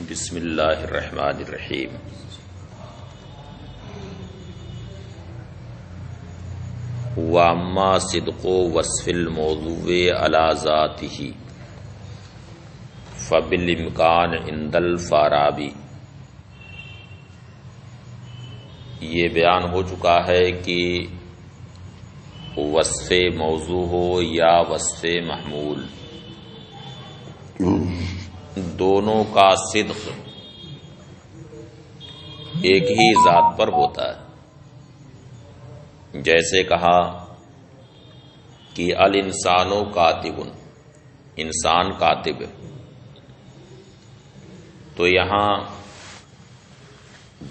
بسم اللہ الرحمن الرحیم۔ واما صدق وصف الموضوع علی ذاتہ فبالامکان عند الفارابی۔ یہ بیان ہو چکا ہے کہ وصف موضوع ہو یا وصف محمول، دونوں کا صدق ایک ہی ذات پر ہوتا ہے۔ جیسے کہا کہ الانسان کاتب، انسان کاتب، تو یہاں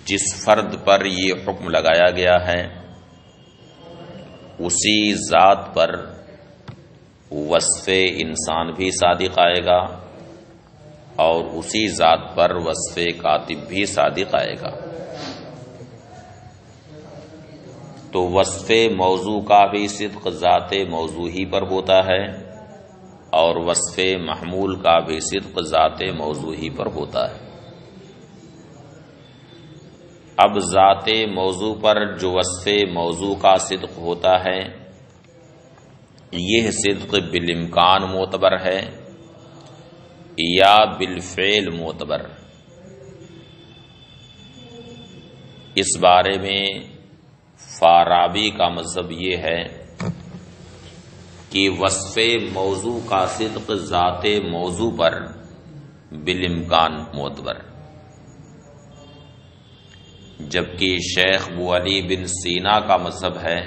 جس فرد پر یہ حکم لگایا گیا ہے اسی ذات پر وصف انسان بھی صادق آئے گا اور اسی ذات پر وصف کاتب بھی صادق آئے گا۔ تو وصف موضوع کا بھی صدق ذات موضوع ہی پر ہوتا ہے اور وصف محمول کا بھی صدق ذات موضوع ہی پر ہوتا ہے۔ اب ذات موضوع پر جو وصف موضوع کا صدق ہوتا ہے یہ صدق بالامکان معتبر ہے یا بالفعل معتبر، اس بارے میں فارابی کا مذہب یہ ہے کہ وصف موضوع کا صدق ذات موضوع پر بالامکان معتبر، جبکہ شیخ ابو علی بن سینا کا مذہب ہے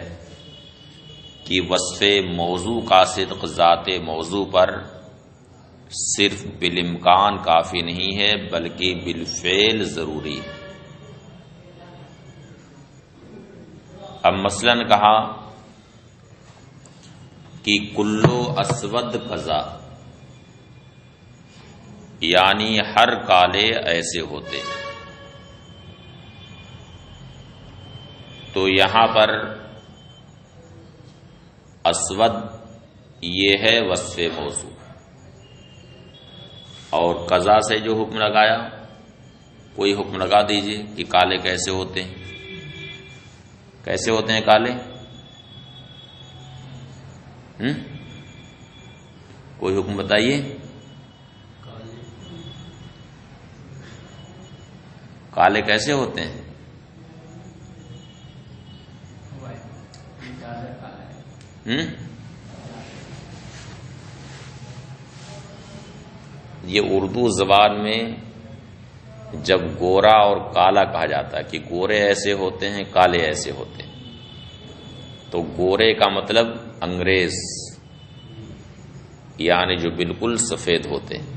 کہ وصف موضوع کا صدق ذات موضوع پر صرف بالامکان کافی نہیں ہے بلکہ بالفعل ضروری ہے۔ اب مثلا کہا کہ کلو اسود قضا، یعنی ہر کالے ایسے ہوتے، تو یہاں پر اسود یہ ہے وصف موضوع، اور قضا سے جو حکم لگایا کوئی حکم لگا دیجئے کہ کالے کیسے ہوتے ہیں، کیسے ہوتے ہیں کالے؟ کوئی حکم بتائیے، کالے کیسے ہوتے ہیں؟ یہ اردو زبان میں جب گورا اور کالا کہا جاتا ہے کہ گورے ایسے ہوتے ہیں کالے ایسے ہوتے ہیں، تو گورے کا مطلب انگریز، یعنی جو بالکل سفید ہوتے ہیں،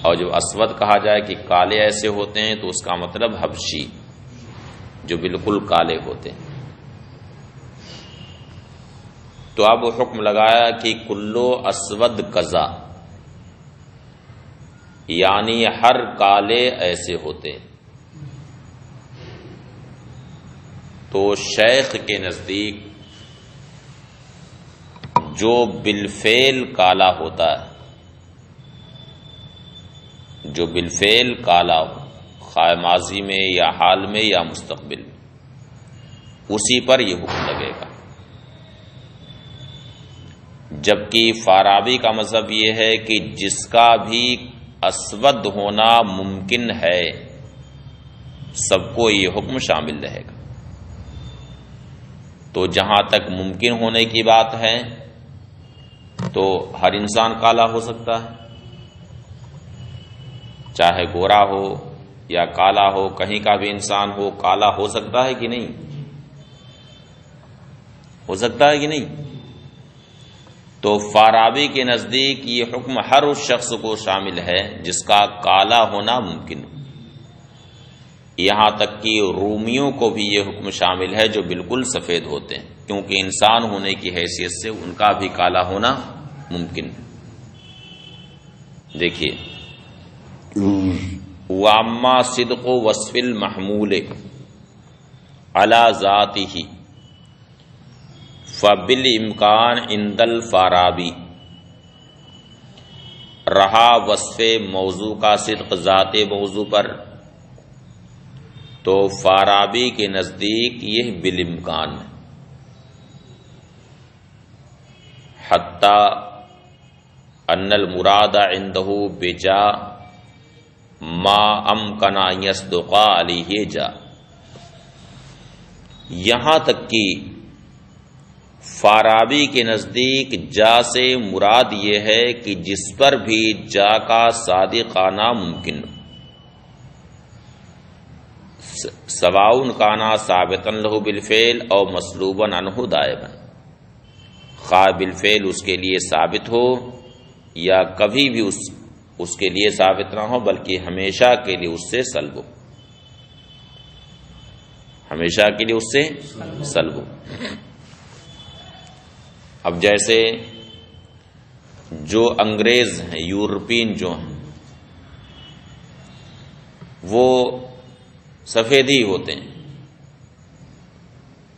اور جو اسود کہا جائے کہ کالے ایسے ہوتے ہیں تو اس کا مطلب حبشی، جو بالکل کالے ہوتے ہیں۔ تو اب حکم لگایا کہ کلو اسود قضا، یعنی ہر کالے ایسے ہوتے، تو شیخ کے نزدیک جو بالفعل کالا ہوتا ہے، جو بالفعل کالا ہو خواہ ماضی میں یا حال میں یا مستقبل میں، اسی پر یہ حکم لگے گا۔ جبکہ فارابی کا مذہب یہ ہے کہ جس کا بھی اسود ہونا ممکن ہے سب کو یہ حکم شامل رہے گا۔ تو جہاں تک ممکن ہونے کی بات ہے تو ہر انسان کالا ہو سکتا ہے، چاہے گورا ہو یا کالا ہو، کہیں کا بھی انسان ہو کالا ہو سکتا ہے کہ نہیں؟ ہو سکتا ہے کہ نہیں؟ تو فارابی کے نزدیک یہ حکم ہر اس شخص کو شامل ہے جس کا کالا ہونا ممکن ہو، یہاں تک کہ رومیوں کو بھی یہ حکم شامل ہے جو بالکل سفید ہوتے ہیں، کیونکہ انسان ہونے کی حیثیت سے ان کا بھی کالا ہونا ممکن ہے۔ دیکھیے، واما صدق وصف المحمول علی ذاتہ فبالامکان عند الفارابی، رہا وصف موضوع کا صدق ذات موضوع پر، تو فارابی کے نزدیک یہ بالامکان ہے، حتی ان المراد عنده بجا ما امکن ان یصدق علیہ جا، یہاں تک کہ فارابی کے نزدیک جا سے مراد یہ ہے کہ جس پر بھی جا کا صادقانہ ممکن ہو، سواء کان ثابتا لہ بالفعل او مسلوبا عنہ دائما، خواہ بالفعل اس کے لیے ثابت ہو یا کبھی بھی اس کے لیے ثابت نہ ہو بلکہ ہمیشہ کے لیے اس سے سلب ہو، ہمیشہ کے لیے اس سے سلب ہو۔ اب جیسے جو انگریز ہیں، یورپین جو ہیں، وہ سفید ہی ہوتے ہیں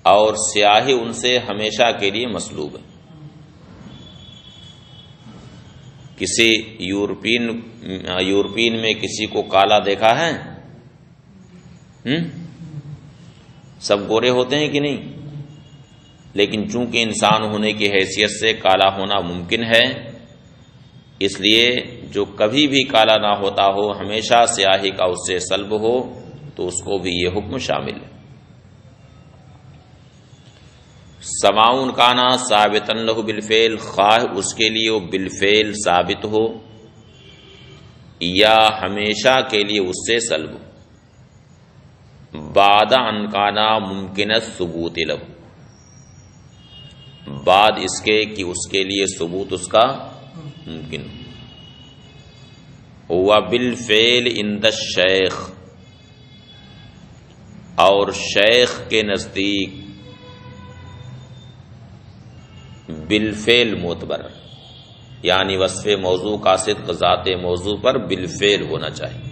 اور سیاہی ان سے ہمیشہ کے لیے مسلوب ہے۔ کسی یورپین میں کسی کو کالا دیکھا ہے؟ سب گورے ہوتے ہیں کہ نہیں؟ لیکن چونکہ انسان ہونے کی حیثیت سے کالا ہونا ممکن ہے، اس لیے جو کبھی بھی کالا نہ ہوتا ہو، ہمیشہ سیاہی کا اس سے سلب ہو، تو اس کو بھی یہ حکم شامل ہے۔ سواء کان ثابتا لہ بالفعل، خواہ اس کے لیے وہ بالفعل ثابت ہو یا ہمیشہ کے لیے اس سے سلب ہو، بعد ان کان ممکن الثبوت لہ، بعد اس کے کہ اس کے لیے ثبوت اس کا ممکن ہو۔ وبالفعل عند الشیخ، اور شیخ کے نزدیک بالفعل معتبر، یعنی وصف موضوع کا صدق ذات موضوع پر بالفعل ہونا چاہیے۔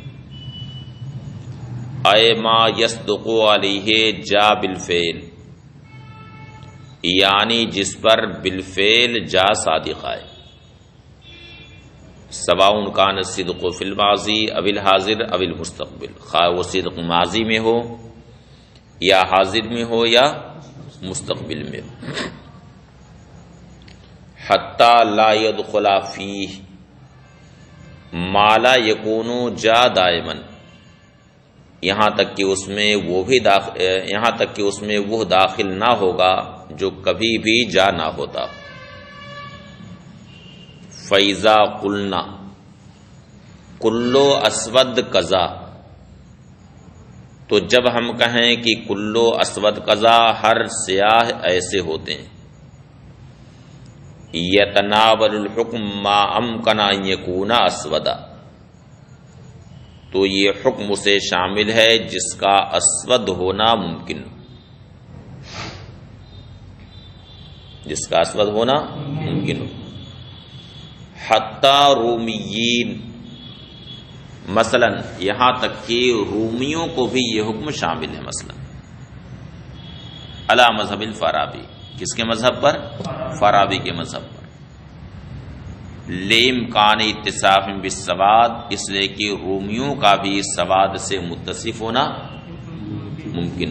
اے ما یصدق علیہ جا بالفعل، یعنی جس پر بالفعل جا صادق آئے، سواء کان الصدق فی الماضی او الحاضر او المستقبل، خواہ وہ صدق ماضی میں ہو یا حاضر میں ہو یا مستقبل میں ہو۔ حتی لا يدخل فیہ ما لا یکون جا دائما، یہاں تک کہ اس میں وہ داخل نہ ہوگا جو کبھی بھی جا نہ ہوتا۔ فَإِذَا قُلْنَا کُلُّ اسود کذا، تو جب ہم کہیں کہ کلو اسود کذا، ہر سیاہ ایسے ہوتے ہیں، یتناول الحکم ما امکن ان یکون اسودا، تو یہ حکم اسے شامل ہے جس کا اسود ہونا ممکن ہو، جس کا اسود ہونا ممکن ہو۔ حتی رومیین، مثلا یہاں تک کہ رومیوں کو بھی یہ حکم شامل ہے، مثلا علی مذہب الفارابی، کس کے مذہب پر؟ فارابی کے مذہب پر۔ لامکان اتصاف بالسواد، اس لیے کہ رومیوں کا بھی سواد سے متصف ہونا ممکن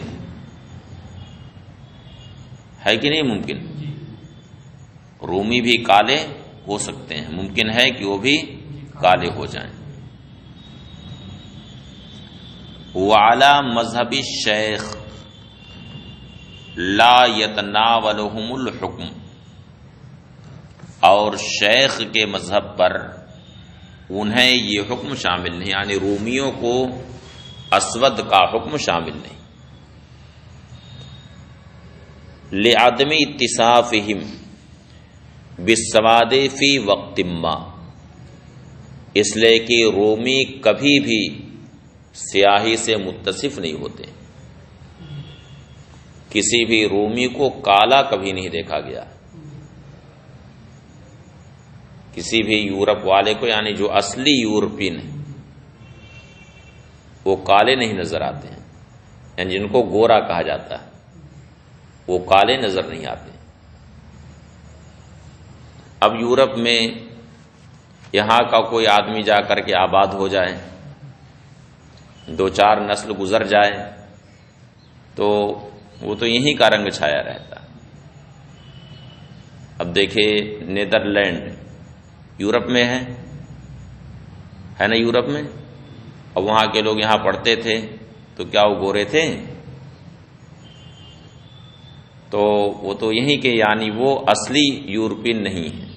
ہے کہ نہیں ممکن؟ رومی بھی کالے ہو سکتے ہیں، ممکن ہے کہ وہ بھی کالے ہو جائیں۔ وعلی مذہب الشیخ لا یتناولہم الحکم، اور شیخ کے مذہب پر انہیں یہ حکم شامل نہیں، یعنی رومیوں کو اسود کا حکم شامل نہیں۔ لعدم اتصافہم بالسواد فی وقت ما، اس لیے کہ رومی کبھی بھی سیاہی سے متصف نہیں ہوتے، کسی بھی رومی کو کالا کبھی نہیں دیکھا گیا، کسی بھی یورپ والے کو، یعنی جو اصلی یورپین ہیں وہ کالے نہیں نظر آتے ہیں، یعنی جن کو گورا کہا جاتا ہے وہ کالے نظر نہیں آتے۔ اب یورپ میں یہاں کا کوئی آدمی جا کر کے آباد ہو جائے، 2-4 نسل گزر جائے تو وہ تو یہیں کا رنگ چھایا رہتا۔ اب دیکھیں نیدرلینڈ یورپ میں ہے نا، یورپ میں، اور وہاں کے لوگ یہاں پڑھتے تھے تو کیا وہ گورے تھے؟ تو وہ تو یہیں کے، یعنی وہ اصلی یورپین نہیں ہیں۔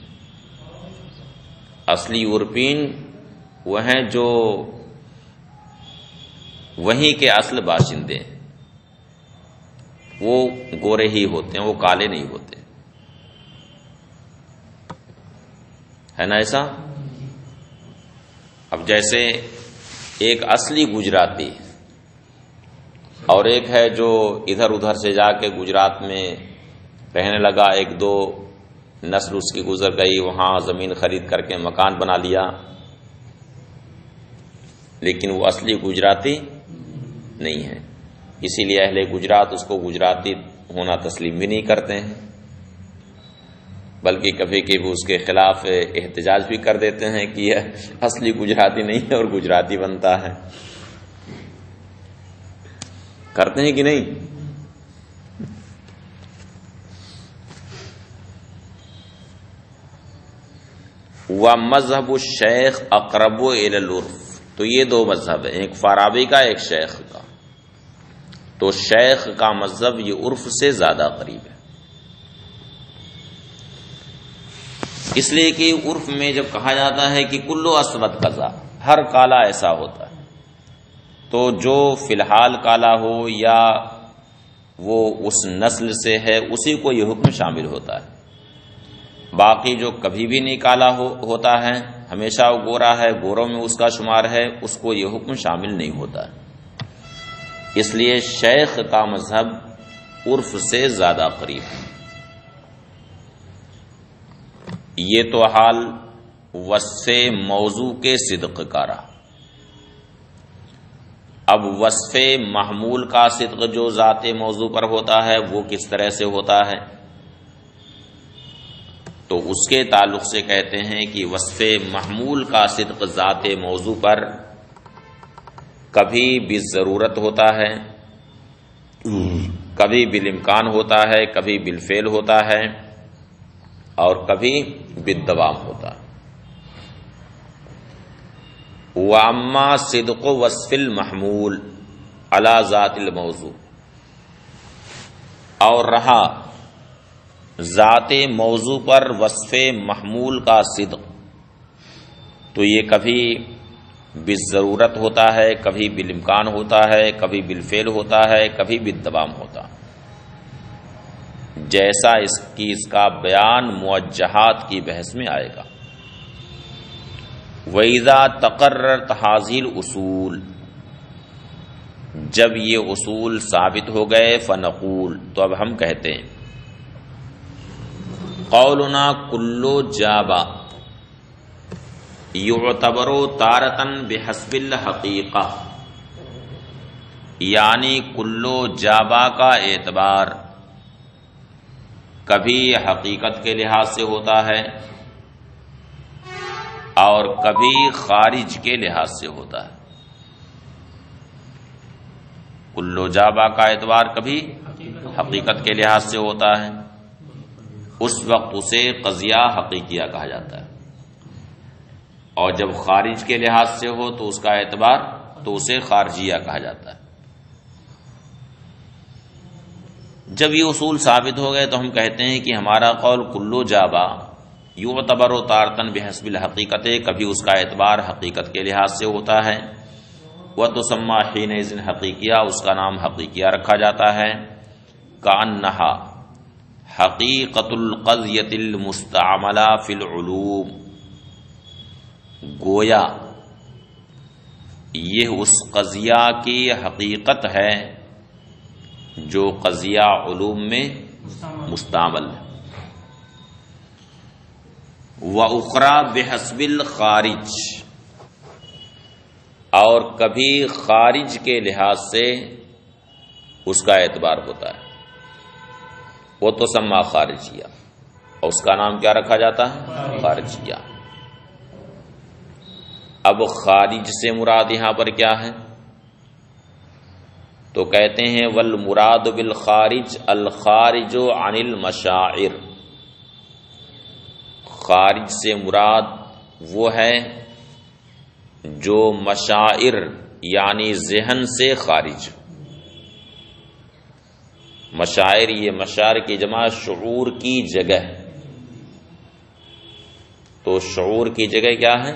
اصلی یورپین وہ ہیں جو وہیں کے اصل باشندے ہیں، وہ گورے ہی ہوتے ہیں، وہ کالے نہیں ہوتے، ہے نا ایسا؟ اب جیسے ایک اصلی گجراتی اور ایک ہے جو ادھر ادھر سے جا کے گجرات میں رہنے لگا، 1-2 نسل اس کی گزر گئی، وہاں زمین خرید کر کے مکان بنا لیا، لیکن وہ اصلی گجراتی نہیں ہے، اسی لیے اہل گجرات اس کو گجراتی ہونا تسلیم بھی نہیں کرتے ہیں، بلکہ کبھی کبھی اس کے خلاف احتجاج بھی کر دیتے ہیں کہ یہ اصلی گجراتی نہیں ہے اور گجراتی بنتا ہے۔ کرتے ہیں کہ نہیں؟ وَمَذْهَبُ الشَّيْخِ أَقْرَبُ إِلَى الْعُرْفِ، تو یہ 2 مذہب ہیں، ایک فارابی کا ایک شیخ کا، تو شیخ کا مذہب یہ عرف سے زیادہ قریب ہے، اس لیے کہ عرف میں جب کہا جاتا ہے کہ کلو اسود قضا، ہر کالا ایسا ہوتا ہے، تو جو فی الحال کالا ہو یا وہ اس نسل سے ہے اسی کو یہ حکم شامل ہوتا ہے، باقی جو کبھی بھی نہیں کالا ہوتا ہے، ہمیشہ وہ گورا ہے، گوروں میں اس کا شمار ہے، اس کو یہ حکم شامل نہیں ہوتا ہے۔ اس لیے شیخ کا مذہب عرف سے زیادہ قریب ہے۔ یہ تو حال وصف موضوع کے صدق کا رہا۔ اب وصف محمول کا صدق جو ذات موضوع پر ہوتا ہے وہ کس طرح سے ہوتا ہے؟ تو اس کے تعلق سے کہتے ہیں کہ وصف محمول کا صدق ذات موضوع پر کبھی بالضرورت ہوتا ہے، کبھی بالامکان ہوتا ہے، کبھی بالفعل ہوتا ہے، اور کبھی بالدوام ہوتا ہے۔ وَأَمَّا صِدْقُ وَصْفِ الْمَحْمُولِ عَلَى ذَاتِ الْمَوْضُوع، اور رہا ذات موضوع پر وصف محمول کا صدق، تو یہ کبھی بالضرورت ہوتا ہے، کبھی بالامکان ہوتا ہے، کبھی بالفعل ہوتا ہے، کبھی بالدوام ہوتا ہے، جیسا اس کا بیان موجہات کی بحث میں آئے گا۔ وَإِذَا تَقَرَّرَتْ هَذِهِ الْأُصُولُ، جب یہ اصول ثابت ہو گئے، فَنَقُولُ، تو اب ہم کہتے ہیں قولنا کلو جابا یعتبر تارتن بحسب الحقیقہ، یعنی کلو جابا کا اعتبار کبھی حقیقت کے لحاظ سے ہوتا ہے اور کبھی خارج کے لحاظ سے ہوتا ہے۔ کلو جابا کا اعتبار کبھی حقیقت کے لحاظ سے ہوتا ہے، اس وقت اسے قضیہ حقیقیہ کہا جاتا ہے، اور جب خارج کے لحاظ سے ہو تو اس کا اعتبار تو اسے خارجیہ کہا جاتا ہے۔ جب یہ اصول ثابت ہو گئے تو ہم کہتے ہیں کہ ہمارا قول کلو جابا یعتبر تارتن بحسب الحقیقت، کبھی اس کا اعتبار حقیقت کے لحاظ سے ہوتا ہے، وتسمى حینئذ حقیقیہ، اس کا نام حقیقیہ رکھا جاتا ہے، کأنہا حقیقت القضیۃ المستعملہ فی العلوم، گویا یہ اس قضیہ کی حقیقت ہے جو قضیہ علوم میں مستعمل ہے۔ وَأُخْرَى بِحَسْبِ الْخَارِجِ، اور کبھی خارج کے لحاظ سے اس کا اعتبار ہوتا ہے، وہ تو سما خارجیہ، اور اس کا نام کیا رکھا جاتا ہے؟ خارجیہ۔ اب خارج سے مراد یہاں پر کیا ہے؟ تو کہتے ہیں والمراد بالخارج الخارج عن المشاعر، خارج سے مراد وہ ہے جو مشاعر یعنی ذہن سے خارج۔ مشاعر، یہ مشاعر کی جمع شعور کی جگہ، تو شعور کی جگہ کیا ہے؟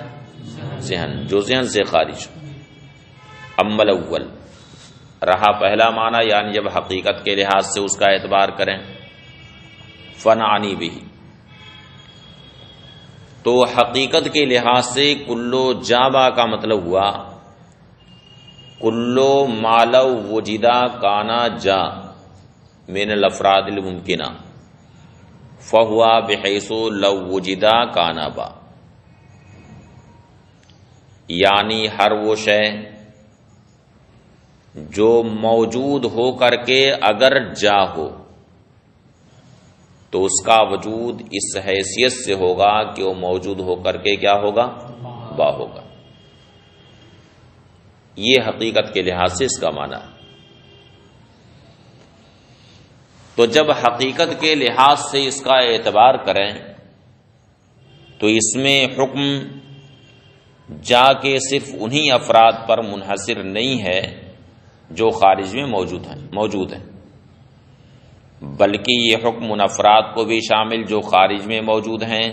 ذہن، جو ذہن سے خارج۔ اما الاول، رہا پہلا معنی یعنی جب حقیقت کے لحاظ سے اس کا اعتبار کریں، فنعنی بھی، تو حقیقت کے لحاظ سے کلو جابا کا مطلب ہوا کلو مالو وجدہ کانا جا من الافراد الممکنہ فہوا بحیث لو وجدہ کانا با، یعنی ہر وہ شے جو موجود ہو کر کے اگر جا ہو تو اس کا وجود اس حیثیت سے ہوگا کہ وہ موجود ہو کر کے کیا ہوگا؟ با ہوگا۔ یہ حقیقت کے لحاظ سے اس کا معنی ہے۔ تو جب حقیقت کے لحاظ سے اس کا اعتبار کریں تو اس میں حکم جا کے صرف انہی افراد پر منحصر نہیں ہے جو خارج میں موجود ہیں، بلکہ یہ حکم ان افراد کو بھی شامل جو خارج میں موجود ہیں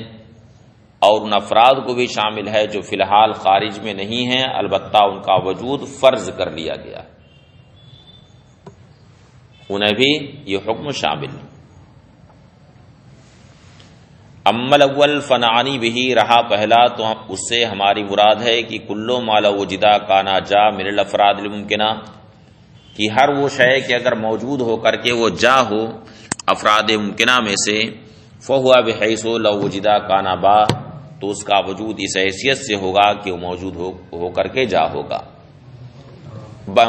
اور ان افراد کو بھی شامل ہے جو فی الحال خارج میں نہیں ہیں، البتہ ان کا وجود فرض کر لیا گیا ہے، انہیں بھی یہ حکم شامل۔ اما الاول فنعنی بہ، رہا پہلا تو اس سے ہماری مراد ہے کہ کلو مالا وجدہ کانا جا من الافراد الممکنہ، کہ ہر وہ شے کہ اگر موجود ہو کر کے وہ جا ہو افراد ممکنہ میں سے، فہوا بحیث لو وجدہ کانا با، تو اس کا وجود اس حیثیت سے ہوگا کہ وہ موجود ہو کر کے جا ہوگا،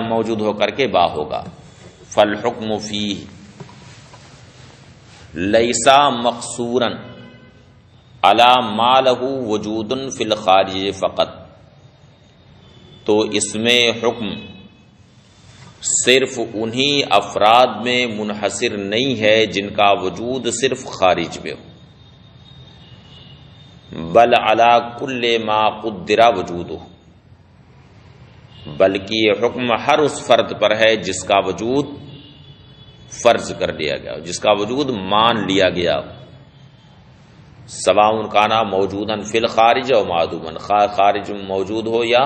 موجود ہو کر کے با ہوگا۔ فالحکم فیہ لیسا مقصورا علی ما لہ وجود فی الخارج فقط، تو اس میں حکم صرف انہی افراد میں منحصر نہیں ہے جن کا وجود صرف خارج میں ہو، بل علی کل ما قدر وجودہ، بلکہ یہ حکم ہر اس فرد پر ہے جس کا وجود فرض کر لیا گیا، جس کا وجود مان لیا گیا، سواء کانا موجودا فی الخارج و معدوما، خارج میں موجود ہو یا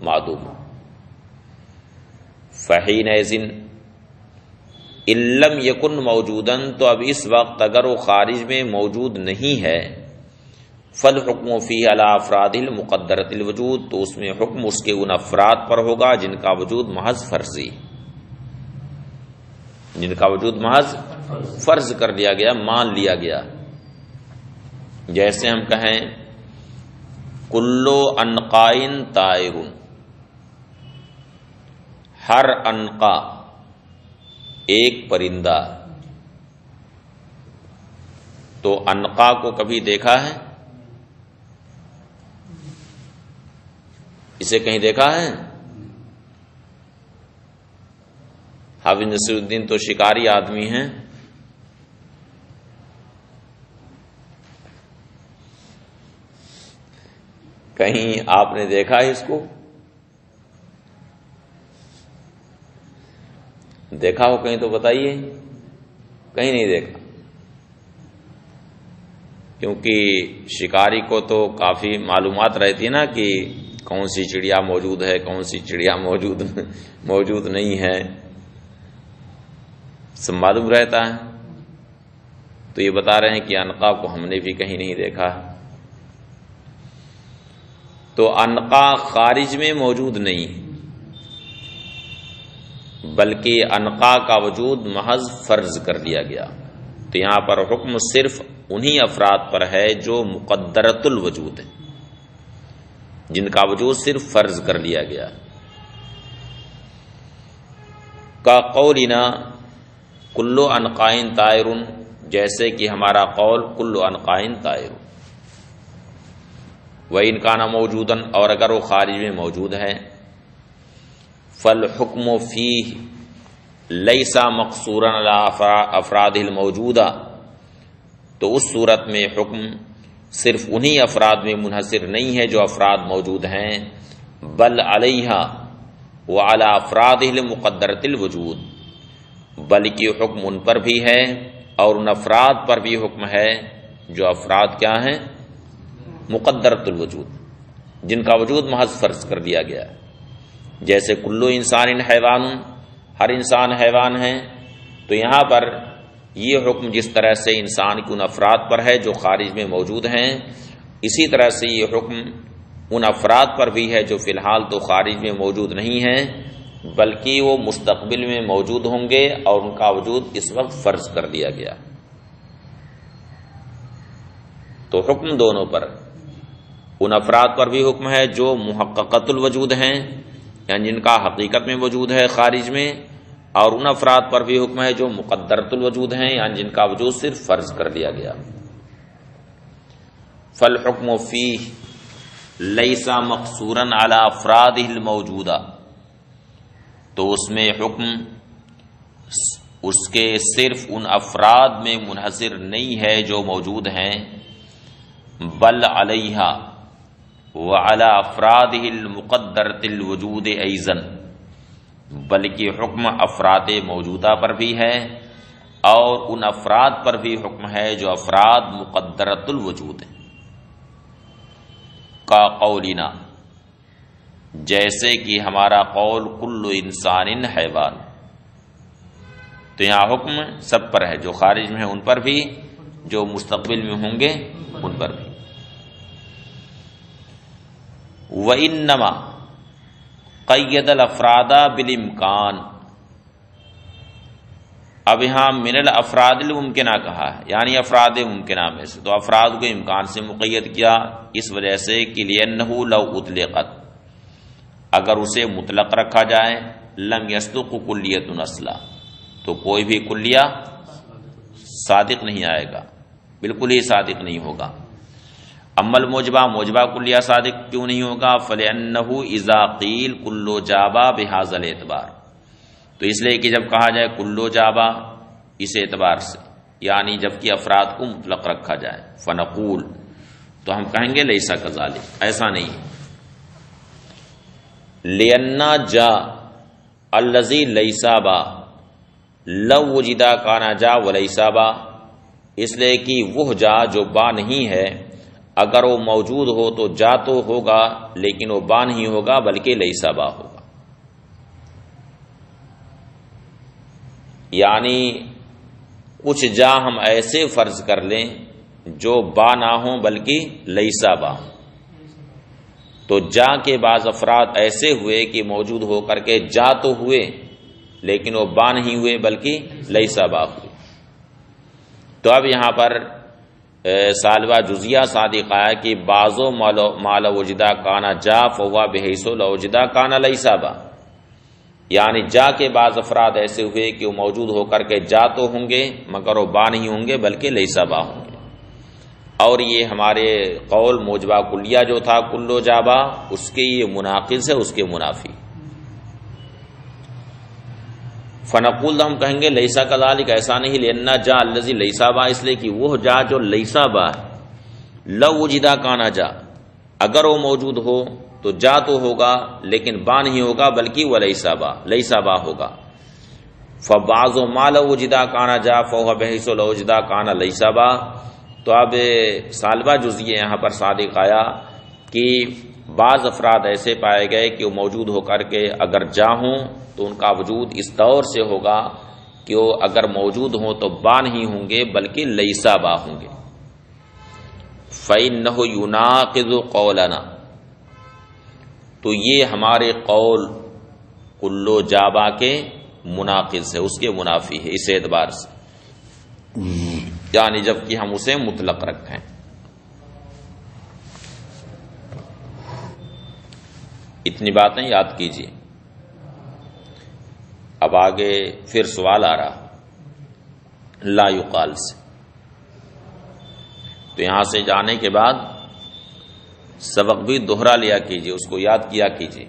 معدوم ہو۔ فحینئذ ان لم یکن موجودا، تو اب اس وقت اگر وہ خارج میں موجود نہیں ہے، فالحکم فیہ علی افراد المقدرۃ الوجود، تو اس میں حکم اس کے ان افراد پر ہوگا جن کا وجود محض فرضی، جن کا وجود محض فرض کر لیا گیا، مان لیا گیا۔ جیسے ہم کہیں کلو عنقائن طائر، ہر عنقا ایک پرندہ، تو عنقا کو کبھی دیکھا ہے؟ اسے کہیں دیکھا ہے؟ حافظ نصیر الدین تو شکاری آدمی ہیں، کہیں آپ نے دیکھا ہے اس کو؟ دیکھا ہو کہیں تو بتائیے، کہیں نہیں دیکھا، کیونکہ شکاری کو تو کافی معلومات رہتی نا کہ کون سی چڑیا موجود ہے، کون سی چڑیا موجود نہیں ہے، سب معلوم رہتا ہے۔ تو یہ بتا رہے ہیں کہ عنقا کو ہم نے بھی کہیں نہیں دیکھا، تو عنقا خارج میں موجود نہیں، بلکہ عنقا کا وجود محض فرض کر لیا گیا۔ تو یہاں پر حکم صرف انہی افراد پر ہے جو مقدرۃ الوجود ہیں، جن کا وجود صرف فرض کر لیا گیا۔ کا قولنا کلو عنقائن طائر، جیسے کہ ہمارا قول کلو عنقائن طائر، وَإِنْ كَانَ مَوْجُودًا اور اگر وہ خارج میں موجود ہے فَالْحُكْمُ فِيهِ لَيْسَ مَقْصُورًا عَلَى أَفْرَادِهِ الْمَوْجُودَةِ تو اس صورت میں حکم صرف انہی افراد میں منحصر نہیں ہے جو افراد موجود ہیں، بل علیہا وعلی افرادہ المقدرۃ الوجود، بلکہ حکم ان پر بھی ہے اور ان افراد پر بھی حکم ہے جو افراد کیا ہیں؟ مقدرۃ الوجود، جن کا وجود محض فرض کر دیا گیا ہے۔ جیسے کلو انسان حیوان، ہر انسان حیوان ہے، تو یہاں پر یہ حکم جس طرح سے انسان کے ان افراد پر ہے جو خارج میں موجود ہیں، اسی طرح سے یہ حکم ان افراد پر بھی ہے جو فی الحال تو خارج میں موجود نہیں ہیں بلکہ وہ مستقبل میں موجود ہوں گے اور ان کا وجود اس وقت فرض کر دیا گیا۔ تو حکم دونوں پر، ان افراد پر بھی حکم ہے جو محققۃ الوجود ہیں، یعنی جن کا حقیقت میں وجود ہے خارج میں، اور ان افراد پر بھی حکم ہے جو مقدرۃ الوجود ہیں، یعنی جن کا وجود صرف فرض کر دیا گیا۔ فالحکم فیہ لیس مقصورا علی افرادہ الموجودہ، تو اس میں حکم اس کے صرف ان افراد میں منحصر نہیں ہے جو موجود ہیں، بل علیہا وعلی افرادہ المقدرۃ الوجود ایضا، بلکہ حکم افراد موجودہ پر بھی ہے اور ان افراد پر بھی حکم ہے جو افراد مقدرۃ الوجود ہیں۔ کا قولنا، جیسے کہ ہمارا قول کل انسان حیوان، تو یہاں حکم سب پر ہے، جو خارج میں ہیں ان پر بھی، جو مستقبل میں ہوں گے ان پر بھی۔ وَإِنَّمَا قید الافراد بالامکان، اب یہاں من الافراد الممکنہ کہا ہے، یعنی افراد ممکنہ میں سے، تو افراد کو امکان سے مقید کیا اس وجہ سے کہ لأنه لو اطلقت، اگر اسے مطلق رکھا جائے، لم یصدق کلیۃ اصلا، تو کوئی بھی کلیہ صادق نہیں آئے گا، بالکل ہی صادق نہیں ہوگا۔ اما الموجبہ، موجبہ کلیہ صادق کیوں نہیں ہوگا؟ فلأنه اذا قیل کلو جابا بہذا الاعتبار، تو اس لیے کہ جب کہا جائے کلو جابا اس اعتبار سے، یعنی جب کہ افراد کو مطلق رکھا جائے، فنقول، تو ہم کہیں گے لیسا کذالک، ایسا نہیں ہے۔ لأن جا الذی لیسا با لو وجدا کانا جا ولیسا با، اس لیے کہ وہ جا جو با نہیں ہے اگر وہ موجود ہو تو جا تو ہوگا لیکن وہ با نہیں ہوگا بلکہ لیسا با ہوگا، یعنی کچھ جا ہم ایسے فرض کر لیں جو با نہ ہوں بلکہ لیسا با، تو جا کے بعض افراد ایسے ہوئے کہ موجود ہو کر کے جا تو ہوئے لیکن وہ با نہیں ہوئے بلکہ لیسا با ہوئے۔ تو اب یہاں پر سالبہ جزیہ صادق آیا کہ بعضو مال وجدہ کانا جا فہوا بحیثو لوجدہ کانا لیسا با، یعنی جا کے بعض افراد ایسے ہوئے کہ وہ موجود ہو کر کے جا تو ہوں گے مگر وہ با نہیں ہوں گے بلکہ لیسا با ہوں گے، اور یہ ہمارے قول موجبہ کلیہ جو تھا کلو جابا، اس کے یہ مناقض ہے، اس کے منافی۔ فنقول، ہم کہیں گے لیسا کذالک، ایسا نہیں، لأن جا الذی لیسا با، اس لیے کہ وہ جا جو لیسا با ہے، لو وجدہ کانا جا، اگر وہ موجود ہو تو جا تو ہوگا لیکن با نہیں ہوگا بلکہ وہ لیسا با ہوگا۔ فبعض ما لو وجدہ کانا جا فهو بحیث لو وجدہ کانا لیسا با، تو اب سالبہ جزیہ یہاں پر صادق آیا کہ بعض افراد ایسے پائے گئے کہ وہ موجود ہو کر کے اگر جا ہوں تو ان کا وجود اس طور سے ہوگا کہ وہ اگر موجود ہوں تو با نہیں ہوں گے بلکہ لیسا با ہوں گے۔ فَإِنَّهُ يُنَاقِضُ قَوْلَنَا، تو یہ ہمارے قول کلو جابا کے مناقض ہے، اس کے منافی ہے اس اعتبار سے، یعنی جب کہ ہم اسے مطلق رکھیں۔ اتنی باتیں یاد کیجیے۔ اب آگے پھر سوال آ رہا لا یقال سے، تو یہاں سے جانے کے بعد سبق بھی دوہرا لیا کیجیے، اس کو یاد کیا کیجیے۔